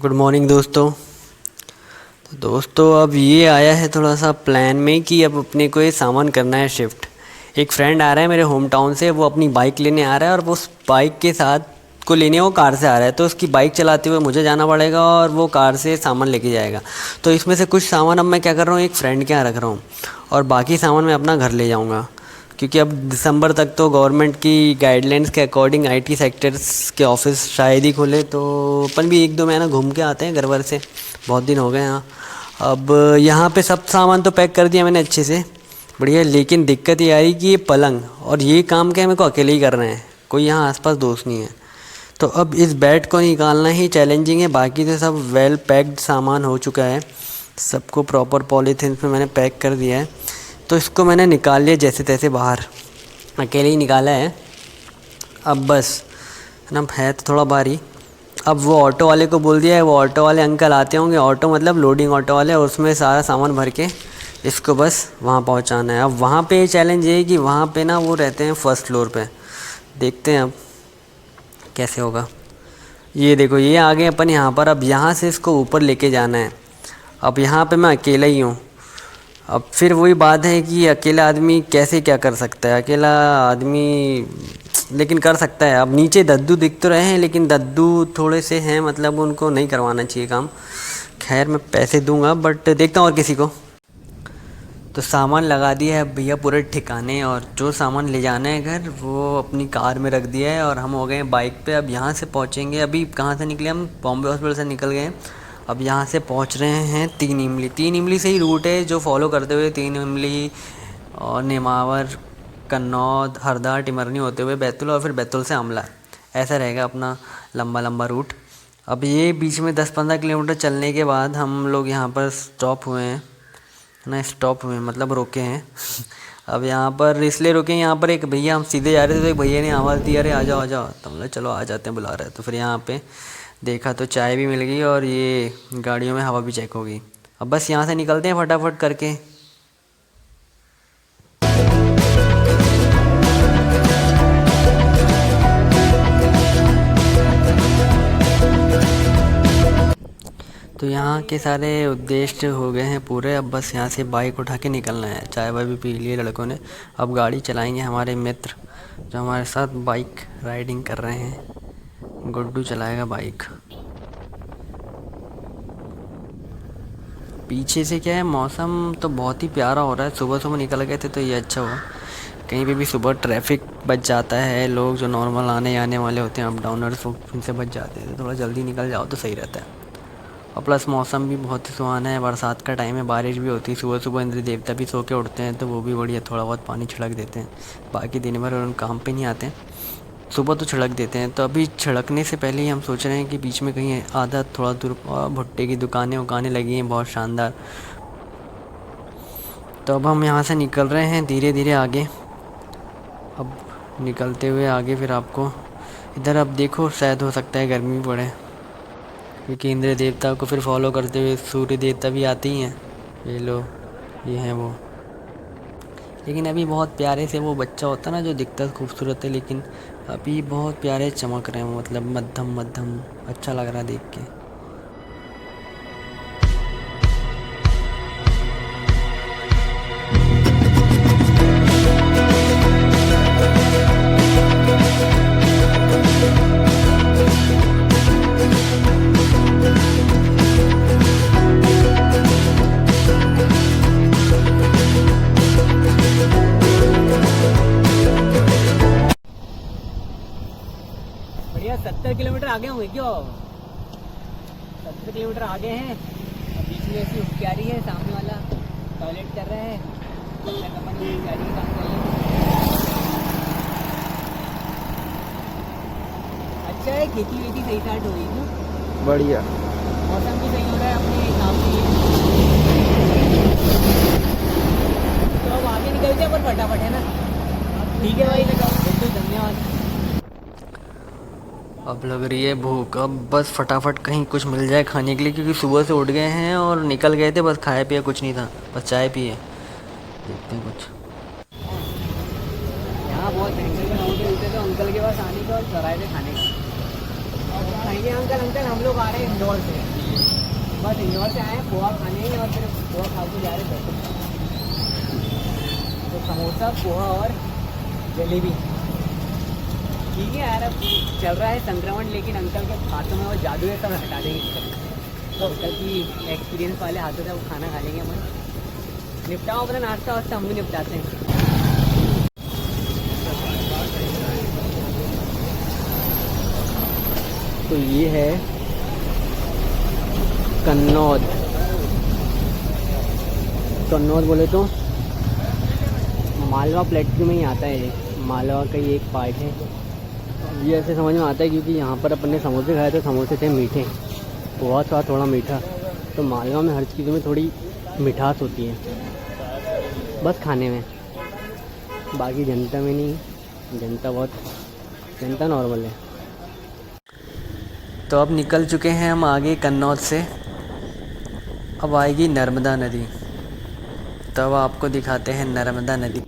Good morning दोस्तों। तो दोस्तों अब ये आया है थोड़ा सा प्लान में कि अब अपने को ये सामान करना है शिफ्ट। एक फ्रेंड आ रहा है मेरे होम टाउन से, वो अपनी बाइक लेने आ रहा है और वो उस बाइक के साथ को लेने वो कार से आ रहा है, तो उसकी बाइक चलाते हुए मुझे जाना पड़ेगा और वो कार से सामान लेके जाएगा। तो इसमें से कुछ सामान अब मैं क्या कर रहा हूँ, एक फ्रेंड के यहाँ रख रहा हूँ और बाकी सामान मैं अपना घर ले जाऊँगा, क्योंकि अब दिसंबर तक तो गवर्नमेंट की गाइडलाइंस के अकॉर्डिंग आईटी सेक्टर्स के ऑफिस शायद ही खोले। तो अपन भी 1-2 महीना घूम के आते हैं घर वर से, बहुत दिन हो गए यहाँ। अब यहाँ पे सब सामान तो पैक कर दिया मैंने अच्छे से, बढ़िया। लेकिन दिक्कत ये आ रही कि ये पलंग और ये काम क्या मेरे को अकेले ही करना है, कोई यहाँ आसपास दोस्त नहीं है। तो अब इस बेड को निकालना ही चैलेंजिंग है, बाकी तो सब वेल पैक्ड सामान हो चुका है, सबको प्रॉपर पॉलीथीन में मैंने पैक कर दिया है। तो इसको मैंने निकाल लिया जैसे तैसे बाहर, अकेले ही निकाला है। अब बस ना है तो थोड़ा भारी। अब वो ऑटो वाले को बोल दिया है, वो ऑटो वाले अंकल आते होंगे, ऑटो मतलब लोडिंग ऑटो वाले, और उसमें सारा सामान भर के इसको बस वहाँ पहुँचाना है। अब वहाँ पे चैलेंज ये है कि वहाँ पे ना वो रहते हैं फर्स्ट फ्लोर पे, देखते हैं अब कैसे होगा। ये देखो ये आ गए अपन यहाँ पर, अब यहाँ से इसको ऊपर लेके जाना है। अब यहाँ पे मैं अकेला ही हूँ। अब फिर वही बात है कि अकेला आदमी कैसे क्या कर सकता है, अकेला आदमी लेकिन कर सकता है। अब नीचे दद्दू दिख तो रहे हैं, लेकिन दद्दू थोड़े से हैं, मतलब उनको नहीं करवाना चाहिए काम। खैर मैं पैसे दूंगा बट देखता हूँ और किसी को। तो सामान लगा दिया है भैया पूरे ठिकाने, और जो सामान ले जाना है घर वो अपनी कार में रख दिया है और हम हो गए हैं बाइक पे। अब यहाँ से पहुँचेंगे, अभी कहाँ से निकले हम, बॉम्बे हॉस्पिटल से निकल गए। अब यहाँ से पहुँच रहे हैं 3 इमली। 3 इमली से ही रूट है जो फॉलो करते हुए 3 इमली और नेमावर, कन्नौद, हरदा, टिमरनी होते हुए बैतूल, और फिर बैतूल से आमला, ऐसा रहेगा अपना लंबा लंबा रूट। अब ये बीच में 10-15 किलोमीटर चलने के बाद हम लोग यहाँ पर स्टॉप हुए हैं ना, स्टॉप हुए मतलब रुके हैं। अब यहाँ पर इसलिए रुके, यहाँ पर एक भैया, हम सीधे जा रहे थे तो एक भैया ने आवाज़ दी, अरे आ जाओ आ जाओ। तो मतलब चलो आ जाते हैं, बुला रहे हैं। तो फिर यहाँ पे देखा तो चाय भी मिल गई और ये गाड़ियों में हवा भी चेक हो गई। अब बस यहाँ से निकलते हैं फटाफट करके। तो यहाँ के सारे उद्देश्य हो गए हैं पूरे। अब बस यहाँ से बाइक उठा के निकलना है। चाय वाय भी पी लिए लड़कों ने। अब गाड़ी चलाएंगे हमारे मित्र जो हमारे साथ बाइक राइडिंग कर रहे हैं। गुड्डू चलाएगा बाइक। पीछे से क्या है, मौसम तो बहुत ही प्यारा हो रहा है। सुबह सुबह निकल गए थे तो ये अच्छा हुआ, कहीं पे भी सुबह ट्रैफिक बच जाता है। लोग जो नॉर्मल आने आने वाले होते हैं अप डाउनर्स, उनसे बच जाते हैं। तो थोड़ा जल्दी निकल जाओ तो सही रहता है। और प्लस मौसम भी बहुत ही सुहाना है, बरसात का टाइम है, बारिश भी होती है। सुबह सुबह इंद्र देवता भी सो के उठते हैं तो वो भी बढ़िया थोड़ा बहुत पानी छिड़क देते हैं। बाकी दिन भर उन काम पे नहीं आते हैं, सुबह तो छिड़क देते हैं। तो अभी छिड़कने से पहले ही हम सोच रहे हैं कि बीच में कहीं आधा थोड़ा दूर भुट्टे की दुकानें उकानें लगी हैं बहुत शानदार। तो अब हम यहाँ से निकल रहे हैं धीरे धीरे आगे। अब निकलते हुए आगे फिर आपको इधर, अब देखो शायद हो सकता है गर्मी पड़े, क्योंकि इंद्र देवता को फिर फॉलो करते हुए सूर्य देवता भी आते ही हैं। ये लो, ये हैं वो। लेकिन अभी बहुत प्यारे से वो बच्चा होता है ना जो दिखता खूबसूरत है, लेकिन अभी बहुत प्यारे चमक रहे हैं, मतलब मध्यम मध्यम, अच्छा लग रहा है देख के। बढ़िया 70 किलोमीटर आगे होंगे क्यों, 70 किलोमीटर आगे हैं। अब बीच में ऐसी उपचारी है, सामने वाला टॉयलेट कर रहा है, अपन गाड़ी का काम कर रहे हैं। अच्छा है, खेती वेती सही स्टार्ट हो गई क्यों, बढ़िया मौसम भी सही हो रहा है अपने हिसाब से। तो अब आगे निकलते हैं पर फटाफट, है ना। ठीक है भाई, बिल्कुल धन्यवाद। अब लग रही है भूख, अब बस फटाफट कहीं कुछ मिल जाए खाने के लिए, क्योंकि सुबह से उठ गए हैं और निकल गए थे, बस खाया पिया कुछ नहीं था, बस चाय पिए। देखते हैं कुछ। यहाँ बहुत महंगे होते तो अंकल के पास आने का और सराय पे खाने का। खाएंगे अंकल। अंकल हम लोग आ रहे हैं इंदौर से, बस इंदौर से आए हैं, पोहा खाने हैं और फिर पोहा खा के जा रहे हैं। तो समोसा, पोहा और जलेबी। ठीक है यार, अब चल रहा है संक्रमण, लेकिन अंकल के हाथों में वो जादू है, सब हटा देंगे। तो अंकल की एक्सपीरियंस वाले हाथों से वो खाना खा लेंगे अपन। निपटाओ अपना नाश्ता वास्ता, हम भी निपटाते हैं। तो ये है कन्नौज। कन्नौज बोले तो मालवा प्लेट्यू में ही आता है, ये मालवा का ही एक पार्ट है। ये ऐसे समझ में आता है क्योंकि यहाँ पर अपन ने समोसे खाए तो समोसे थे मीठे, पोहा था थोड़ा मीठा। तो मालवा में हर चीज़ में थोड़ी मिठास होती है बस खाने में, बाकी जनता में नहीं। जनता नॉर्मल है। तो अब निकल चुके हैं हम आगे कन्नौज से। अब आएगी नर्मदा नदी, तब आपको दिखाते हैं नर्मदा नदी।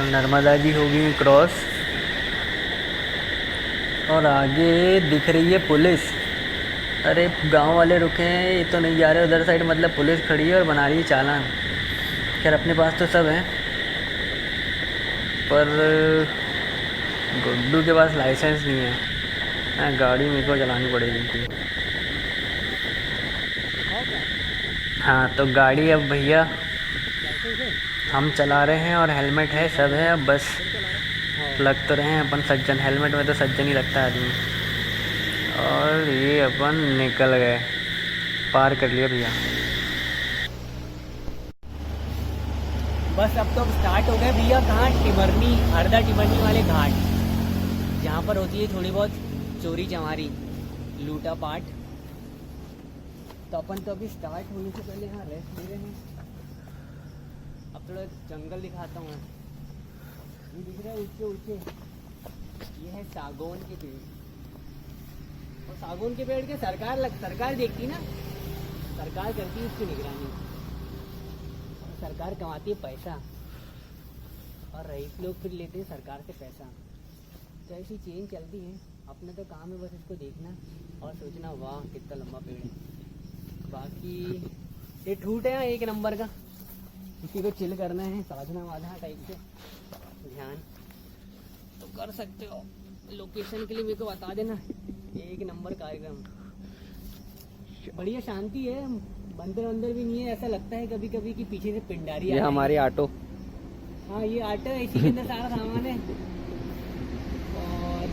नर्मदा जी हो गई क्रॉस और आगे दिख रही है पुलिस। अरे गांव वाले रुके हैं, ये तो नहीं जा रहे उधर साइड, मतलब पुलिस खड़ी है और बना रही है चालान। खैर अपने पास तो सब है, पर गुड्डू के पास लाइसेंस नहीं है। गाड़ी मेरे को चलानी पड़ेगी। हाँ तो गाड़ी अब भैया हम चला रहे हैं और हेलमेट है, सब है। अब बस लग तो रहे हैं अपन सज्जन, हेलमेट में तो सज्जन ही लगता है आदमी। और ये अपन निकल गए, पार कर लिया भैया। बस अब तो स्टार्ट हो गए भैया। कहाँ? टिमरनी, हरदा टिमरनी वाले घाट, जहाँ पर होती है थोड़ी बहुत चोरी चमारी, लूटा पाट। तो अपन तो अभी स्टार्ट होने से पहले यहाँ रेस्ट ले रहे हैं। अब थोड़ा जंगल दिखाता हूँ। ये दिख रहा है ऊंचे ऊंचे, ये है सागौन के पेड़। और सागौन के पेड़ के सरकार देखती ना, सरकार करती है उसकी निगरानी। सरकार कमाती है पैसा और रईस लोग फिर लेते हैं सरकार से पैसा। तो ऐसी चेन चलती है। अपना तो काम है बस इसको देखना और सोचना वाह कितना लंबा पेड़ है। बाकी ये ठूट है एक नंबर का, किसी को चिल करना है, साधना वाधना टाइप से ध्यान तो कर सकते हो। लोकेशन के लिए मेरे को बता देना। एक नंबर कार्यक्रम, बढ़िया शांति है, बंदर भी नहीं है। ऐसा लगता है कभी कभी कि पीछे से पिंडारी ये हमारे ऑटो। हाँ ये ऑटो है, इसी के अंदर सारा सामान है। और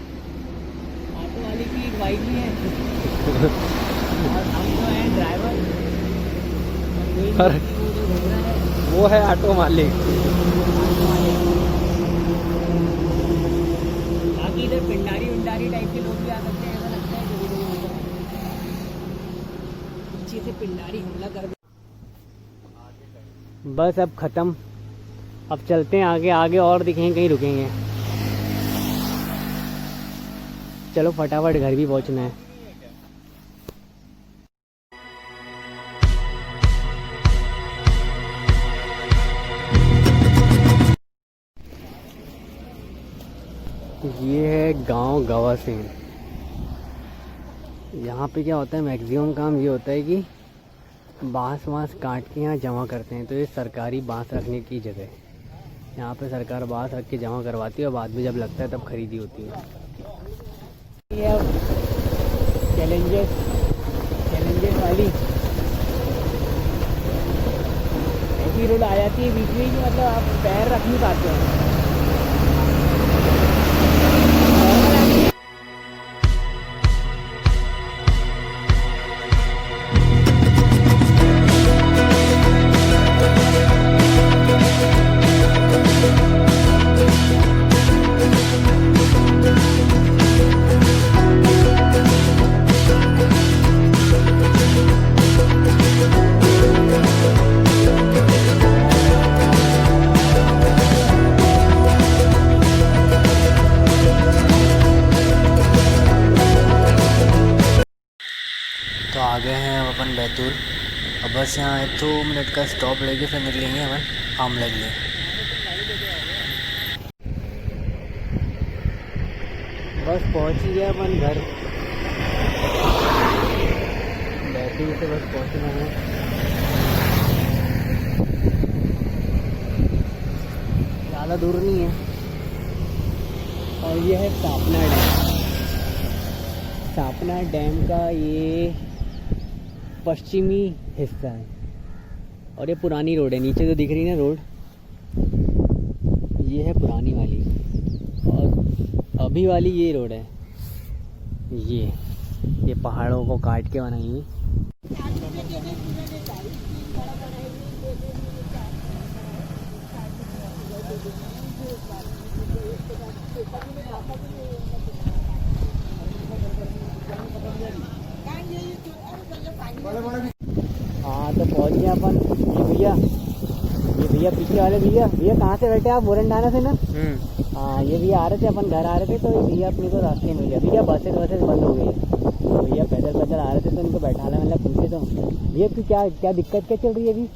ऑटो वाले की एक बाइक भी है और हम जो है ड्राइवर, वो है ऑटो मालिक। बाकी इधर पिंडारी उंडारी टाइप के लोग भी आ सकते हैं, ऐसा लगता है कभी कभी पीछे से पिंडारी हमला कर दे। बस अब खत्म, अब चलते हैं आगे। आगे और दिखेंगे, कहीं रुकेंगे। चलो फटाफट घर भी पहुंचना है। ये है गांव गवासेन। यहाँ पे क्या होता है, मैक्सिमम काम ये होता है कि बांस वाँस काट के यहाँ जमा करते हैं। तो ये सरकारी बांस रखने की जगह है। यहाँ पे सरकार बांस रख के जमा करवाती है और बाद में जब लगता है तब खरीदी होती है। ये अब चैलेंजेस वाली ऐसी रोड आ जाती है बीच में कि मतलब आप पैर रख नहीं पाते हैं। तो आ गए हैं अब अपन बैतूल। अब बस यहाँ 2 मिनट का स्टॉप लेके फिर निकलेंगे अपन आमला के लिए। बस पहुँच ही गया अपन घर। बैतूल से बस पहुँचना है। ज़्यादा दूर नहीं है। और ये है सापना डैम। सापना डैम का ये पश्चिमी हिस्सा है और ये पुरानी रोड है। नीचे जो दिख रही है ना रोड, ये है पुरानी वाली, और अभी वाली ये रोड है। ये पहाड़ों को काट के बनाई हुई। हाँ तो पहुँच गए अपन। ये भैया पीछे वाले भैया कहाँ से बैठे आप? मोरंडाना से ना? हाँ, ये भैया आ रहे थे, अपन घर आ रहे थे तो ये भैया अपने को रास्ते में मिले। भैया बसेस बंद हो गई है तो भैया पैदल आ रहे थे तो इनको बैठाना, मतलब पूछे तो भैया की क्या दिक्कत क्या चल रही है अभी?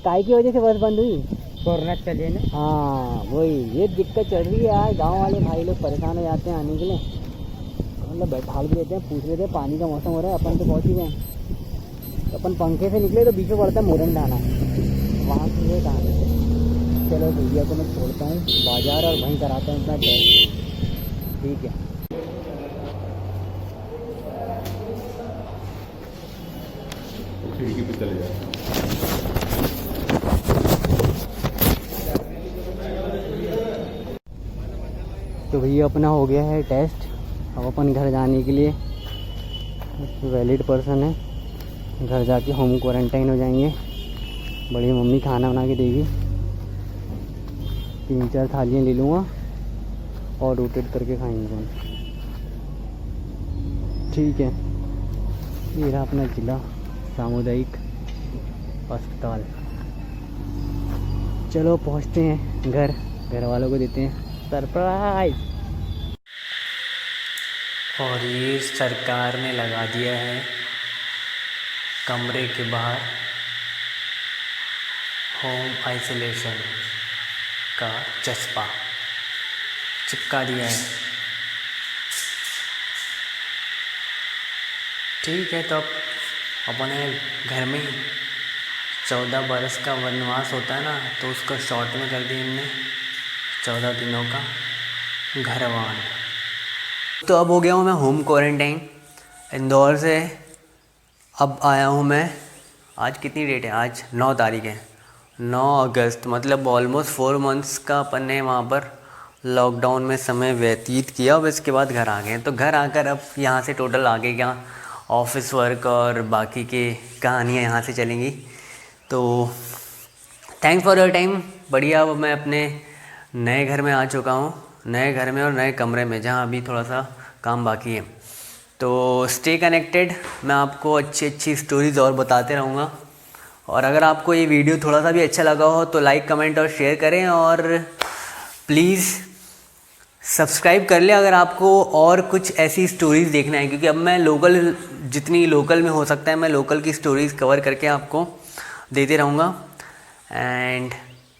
काय की वजह से बस बंद हुई? कोरोना चलिए ना। हाँ वही, ये दिक्कत चल रही है यार। गाँव वाले भाई लोग परेशान हो जाते हैं आने के लिए, मतलब बैठा भी देते हैं, पूछ लेते हैं। पानी का मौसम हो रहा है, अपन तो पहुँच ही गए। तो अपन पंखे से निकले तो बीच में पड़ता है मोरंडाना, वहाँ से ये कहाँ से। चलो भैया को मैं छोड़ता हूँ बाज़ार और वहीं कराता हूँ अपना टेस्ट। ठीक है। खिड़की पे चले जाए। तो भैया अपना हो गया है टेस्ट। अब अपन घर जाने के लिए वैलिड पर्सन है, घर जाके होम क्वारंटाइन हो जाएंगे। बड़ी मम्मी खाना बना के देगी, 3-4 थालियाँ ले लूँगा और रोटेट करके खाएंगे अपन। ठीक है। ये रहा अपना जिला सामुदायिक अस्पताल। चलो पहुँचते हैं घर वालों को देते हैं सरप्राइज। और ये सरकार ने लगा दिया है कमरे के बाहर होम आइसोलेशन का चस्पा चिपका दिया है। ठीक है, तो अब अपने घर में ही 14 बरस का वनवास होता है ना, तो उसको शॉर्ट में कर दिया हमने 14 दिनों का घरवान। तो अब हो गया हूँ मैं होम क्वारंटाइन इंदौर से। अब आया हूँ मैं, आज कितनी डेट है? आज 9 तारीख है, 9 अगस्त। मतलब ऑलमोस्ट 4 मंथ्स का अपन ने वहाँ पर लॉकडाउन में समय व्यतीत किया। अब इसके बाद घर आ गए। तो घर आकर अब यहाँ से टोटल आगे क्या ऑफिस वर्क और बाकी के कहानियाँ यहाँ से चलेंगी। तो थैंक्स फॉर योर टाइम। बढ़िया, अब मैं अपने नए घर में आ चुका हूँ, नए घर में और नए कमरे में, जहाँ अभी थोड़ा सा काम बाकी है। तो स्टे कनेक्टेड, मैं आपको अच्छी स्टोरीज़ और बताते रहूँगा। और अगर आपको ये वीडियो थोड़ा सा भी अच्छा लगा हो तो लाइक कमेंट और शेयर करें, और प्लीज़ सब्सक्राइब कर लें अगर आपको और कुछ ऐसी स्टोरीज़ देखना है। क्योंकि अब मैं जितनी लोकल में हो सकता है मैं लोकल की स्टोरीज़ कवर करके आपको देते रहूँगा। And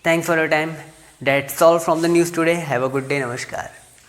thanks for your time. That's all from the news today. Have a good day. Namaskar.